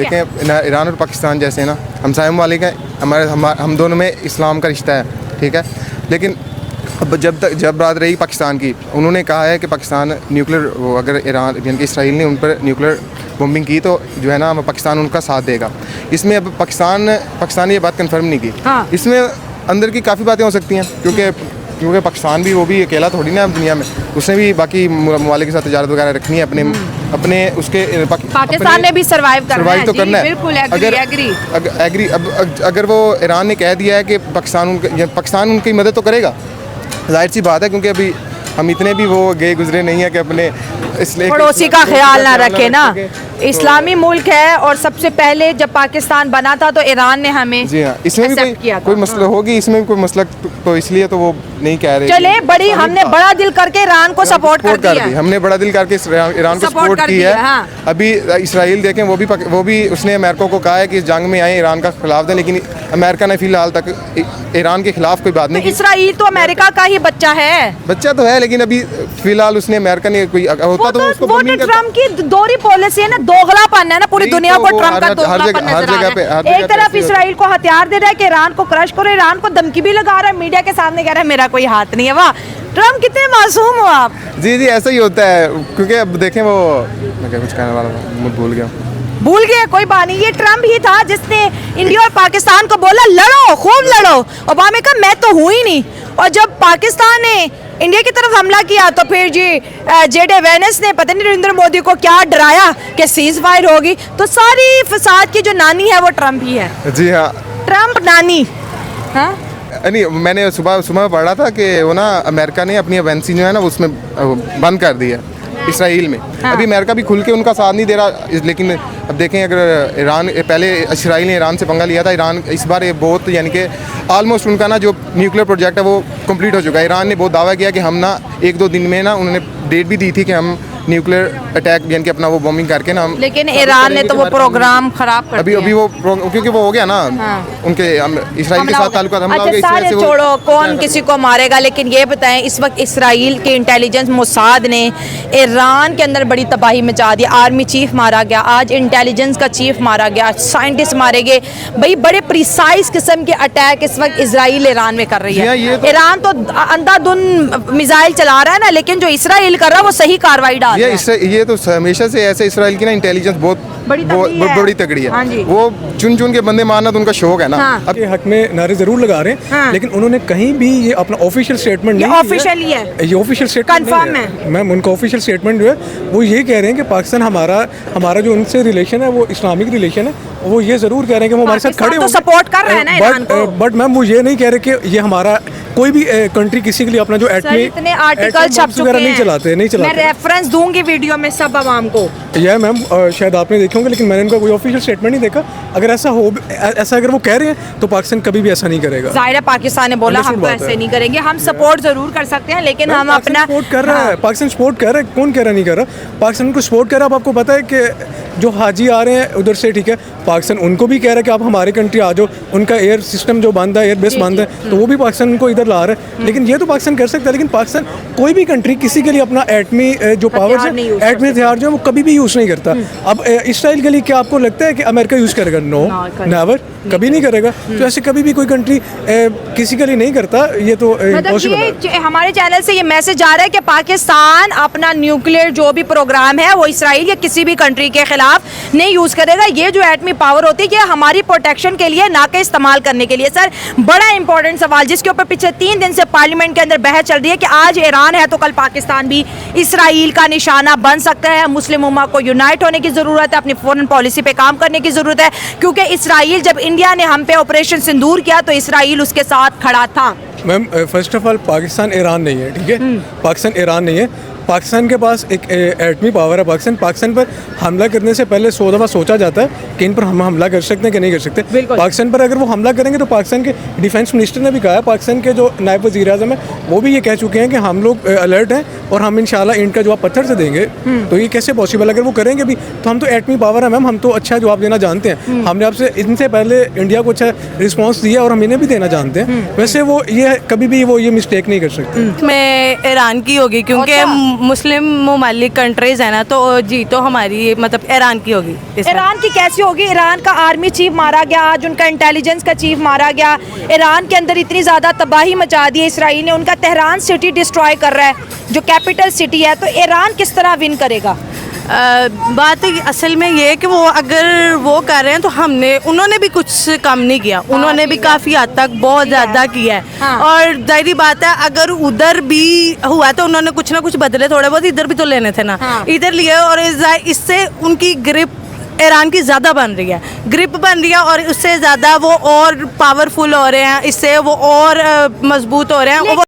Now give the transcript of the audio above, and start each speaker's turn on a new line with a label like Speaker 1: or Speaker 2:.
Speaker 1: देखें ईरान और पाकिस्तान जैसे ना हमसाया ममालिक हैं, हम दोनों में इस्लाम का रिश्ता है, ठीक है। लेकिन अब जब बात रही पाकिस्तान की, उन्होंने कहा है कि पाकिस्तान न्यूक्लियर अगर ईरान यानी कि इसराइल ने उन पर न्यूक्लियर बॉम्बिंग की तो जो है ना पाकिस्तान उनका साथ देगा। इसमें अब पाकिस्तान ने ये बात कंफर्म नहीं की। हाँ। इसमें अंदर की काफ़ी बातें हो सकती हैं क्योंकि पाकिस्तान भी वो भी अकेला थोड़ी ना दुनिया में, उसने भी बाकी ममालिक के साथ तजारत वगैरह रखनी है अपने उसके
Speaker 2: पाकिस्तान ने भी सर्वाइव तो करना है। बिल्कुल
Speaker 1: एग्री। अब अगर वो ईरान ने कह दिया है कि पाकिस्तान उनकी मदद तो करेगा, जाहिर सी बात है, क्योंकि अभी हम इतने भी वो गए गुजरे नहीं है कि अपने
Speaker 2: पड़ोसी का ख्याल ना रखे ना। इस्लामी मुल्क है और सबसे पहले जब पाकिस्तान बना था तो ईरान ने हमें
Speaker 1: जी हाँ इसमें भी कोई मसला होगी, इसमें भी कोई मसला तो इसलिए तो वो नहीं कह रहे।
Speaker 2: चले हमने बड़ा दिल करके ईरान को सपोर्ट कर दिया।
Speaker 1: हमने बड़ा दिल करके ईरान को सपोर्ट किया है। हाँ। अभी इसराइल देखें वो भी उसने अमेरिका को कहा है कि इस जंग में आए ईरान का खिलाफ दें, लेकिन अमेरिका ने फिलहाल तक ईरान के खिलाफ कोई बात नहीं की।
Speaker 2: इसराइल तो अमेरिका का ही बच्चा है,
Speaker 1: लेकिन अभी फिलहाल उसने अमेरिका ने कोई होता तो उसको
Speaker 2: ट्रम्प की दोहरी पॉलिसी है ना, दोगलापन है ना, पूरी दुनिया को ट्रम्प का दोगलापन नजर आ रहा है। एक तरफ इसराइल को हथियार दे रहा है कि ईरान को क्रश करो, ईरान को धमकी भी लगा रहा है, मीडिया के सामने कह रहा है मेरा कोई हाथ नहीं है। वाह ट्रम्प कितने मासूम हो आप।
Speaker 1: जी ऐसा ही होता है, क्योंकि अब देखें वो मैं क्या कुछ कहने वाला था,
Speaker 2: भूल गए कोई बात नहीं। ये ट्रम्प ही था जिसने इंडिया और पाकिस्तान को बोला लड़ो, खूब लड़ो। ओबामा का मैं तो हूँ ही नहीं, और जब पाकिस्तान ने इंडिया की तरफ हमला किया तो फिर जेडे वेनेस ने पता नहीं नरेंद्र मोदी को क्या डराया कि सीज फायर होगी। तो सारी फसाद की जो नानी है वो ट्रम्प ही है।
Speaker 1: जी हाँ,
Speaker 2: ट्रम्प नानी। हाँ
Speaker 1: नहीं, मैंने सुबह पढ़ा था कि वो ना अमेरिका ने अपनी एजेंसी जो है ना उसमें बंद कर दी है इसराइल में। हाँ। अभी अमेरिका भी खुल के उनका साथ नहीं दे रहा, लेकिन अब देखें अगर ईरान पहले इसराइल ने ईरान से पंगा लिया था, ईरान इस बार ये बहुत यानी कि ऑलमोस्ट उनका ना जो न्यूक्लियर प्रोजेक्ट है वो कंप्लीट हो चुका है। ईरान ने बहुत दावा किया कि हम ना 1-2 दिन में ना, उन्होंने डेट भी दी थी कि हम न्यूक्लियर अटैक यानी कि अपना वो बॉम्बिंग करके ना,
Speaker 2: लेकिन ईरान ने तो वो प्रोग्राम खराब कर दिया।
Speaker 1: अभी वो क्योंकि वो हो गया ना। हाँ। उनके इसराइल के साथ ताल्लुकात हमला हो गया।
Speaker 2: सारे छोड़ो कौन किसी को मारेगा, लेकिन ये बताएं इस वक्त इसराइल के इंटेलिजेंस मोसाद ने ईरान के अंदर बड़ी तबाही मचा दी। आर्मी चीफ मारा गया, आज इंटेलिजेंस का चीफ मारा गया, साइंटिस्ट मारे गए। भाई बड़े प्रिसाइज किस्म के अटैक इस वक्त इसराइल ईरान में कर रही है। ईरान तो अंधाधुन मिसाइल चला रहा है ना, लेकिन जो इसराइल कर रहा है वो सही कार्रवाई डाल रहा है।
Speaker 1: ये तो हमेशा से ऐसे इसराइल की ना इंटेलिजेंस बहुत बड़ी तगड़ी है। हाँ, वो चुन के बंदे मारना तो उनका शौक है ना। हाँ।
Speaker 3: अब हक में नारे जरूर लगा रहे हैं। हाँ। लेकिन उन्होंने कहीं भी ये अपना ऑफिशियल स्टेटमेंट नहीं, ये ऑफिशियल स्टेटमेंट
Speaker 2: कंफर्म है।
Speaker 3: मैम उनका ऑफिशियल स्टेटमेंट जो है वो ये कह रहे हैं कि पाकिस्तान हमारा जो उनसे रिलेशन है वो इस्लामिक रिलेशन है। वो ये जरूर कह रहे हैं कि वो हमारे साथ खड़े
Speaker 2: तो सपोर्ट कर रहे हैं ना ईरान को।
Speaker 3: बट मैम वो ये नहीं कह रहे कि ये हमारा कोई भी कंट्री किसी के लिए अपना जो
Speaker 2: इतने आर्टिकल छप चुके हैं,
Speaker 3: नहीं चलाते। मैं
Speaker 2: रेफरेंस दूंगी वीडियो में सब आवाम को।
Speaker 3: यह मैम शायद आपने देखे होंगे, लेकिन मैंने उनका कोई ऑफिशियल स्टेटमेंट नहीं देखा। अगर ऐसा अगर वो कह रहे हैं तो पाकिस्तान कभी भी ऐसा नहीं करेगा।
Speaker 2: जाहिर है पाकिस्तान ने बोला हम ऐसे नहीं करेंगे, हम सपोर्ट जरूर कर सकते हैं, लेकिन हम अपना
Speaker 3: सपोर्ट कर रहा है। पाकिस्तान सपोर्ट कर रहा है, कौन कह रहा नहीं कर रहा, पाकिस्तान को सपोर्ट कर रहा है। अब आपको पता है कि जो हाजी आ रहे हैं उधर से, ठीक है, पाकिस्तान उनको भी कह रहा है कि आप हमारे कंट्री आ जाओ। उनका एयर सिस्टम जो बंद है, एयर बेस बंद है, तो वो भी पाकिस्तान को इधर ला रहा है। लेकिन ये तो पाकिस्तान कर सकता है, लेकिन पाकिस्तान कोई भी कंट्री किसी के लिए अपना एटमी जो पावर है, एटमी हथियार जो है वो कभी भी यूज़ नहीं करता। अब इसराइल के लिए क्या आपको लगता है कि अमेरिका यूज़ करेगा? नो, नेवर, कभी नहीं करेगा। तो ऐसे कभी भी कोई कंट्री किसी के लिए नहीं करता। ये तो
Speaker 2: मतलब हमारे चैनल से ये मैसेज आ रहा है कि पाकिस्तान अपना न्यूक्लियर जो भी प्रोग्राम है वो इसराइल या किसी भी कंट्री के खिलाफ नहीं यूज़ करेगा। ये जो एटमी पावर होती है ये हमारी प्रोटेक्शन के लिए, ना कि इस्तेमाल करने के लिए। सर बड़ा इंपॉर्टेंट सवाल जिसके ऊपर पिछले 3 दिन से पार्लियामेंट के अंदर बहस चल रही है कि आज ईरान है तो कल पाकिस्तान भी इसराइल का निशाना बन सकता है। मुस्लिम उम्मा को यूनाइट होने की ज़रूरत है, अपनी फॉरेन पॉलिसी पे काम करने की ज़रूरत है, क्योंकि इसराइल जब इंडिया ने हम पे ऑपरेशन सिंदूर किया तो इसराइल उसके साथ खड़ा था।
Speaker 3: Ma'am first of all Pakistan Iran नहीं है, ठीक है, पाकिस्तान ईरान नहीं है। पाकिस्तान के पास एक एटमी पावर है। पाकिस्तान पर हमला करने से पहले 100 दफ़ा सोचा जाता है कि इन पर हम हमला कर सकते हैं कि नहीं कर सकते। पाकिस्तान पर अगर वो हमला करेंगे तो पाकिस्तान के डिफेंस मिनिस्टर ने भी कहा है, पाकिस्तान के जो नायब वज़ीर आज़म है वो भी ये कह चुके हैं कि हम लोग अलर्ट हैं और हम इंशाल्लाह इनका जवाब पत्थर से देंगे। तो ये कैसे पॉसिबल? अगर वो करेंगे भी तो हम तो एटमी पावर है मैम, हम तो अच्छा जवाब देना जानते हैं। हमने आपसे इनसे पहले इंडिया को अच्छा रिस्पॉन्स दिया और हम इन्हें भी देना जानते हैं। वैसे वो ये कभी भी वो ये मिस्टेक नहीं कर सकते।
Speaker 4: मैं ईरान की होगी क्योंकि मुस्लिम ममालिक कंट्रीज़ है ना, तो जी तो हमारी मतलब ईरान की होगी इसमें।
Speaker 2: ईरान की कैसी होगी? ईरान का आर्मी चीफ मारा गया, आज उनका इंटेलिजेंस का चीफ मारा गया, ईरान के अंदर इतनी ज़्यादा तबाही मचा दी है इसराइल ने, उनका तेहरान सिटी डिस्ट्रॉय कर रहा है जो कैपिटल सिटी है, तो ईरान किस तरह विन करेगा?
Speaker 4: बात असल में ये है कि वो अगर वो कर रहे हैं तो उन्होंने भी कुछ कम नहीं किया, उन्होंने भी काफ़ी हद तक बहुत ज़्यादा किया है।
Speaker 2: हाँ।
Speaker 4: और जाहिर बात है अगर उधर भी हुआ तो उन्होंने कुछ ना कुछ बदले थोड़े बहुत इधर भी तो लेने थे ना।
Speaker 2: हाँ।
Speaker 4: इधर लिए और इससे उनकी ग्रिप ईरान की ज़्यादा बन रही है, ग्रिप बन रही है, और उससे ज़्यादा वो और पावरफुल हो रहे हैं, इससे वो और मजबूत हो रहे हैं।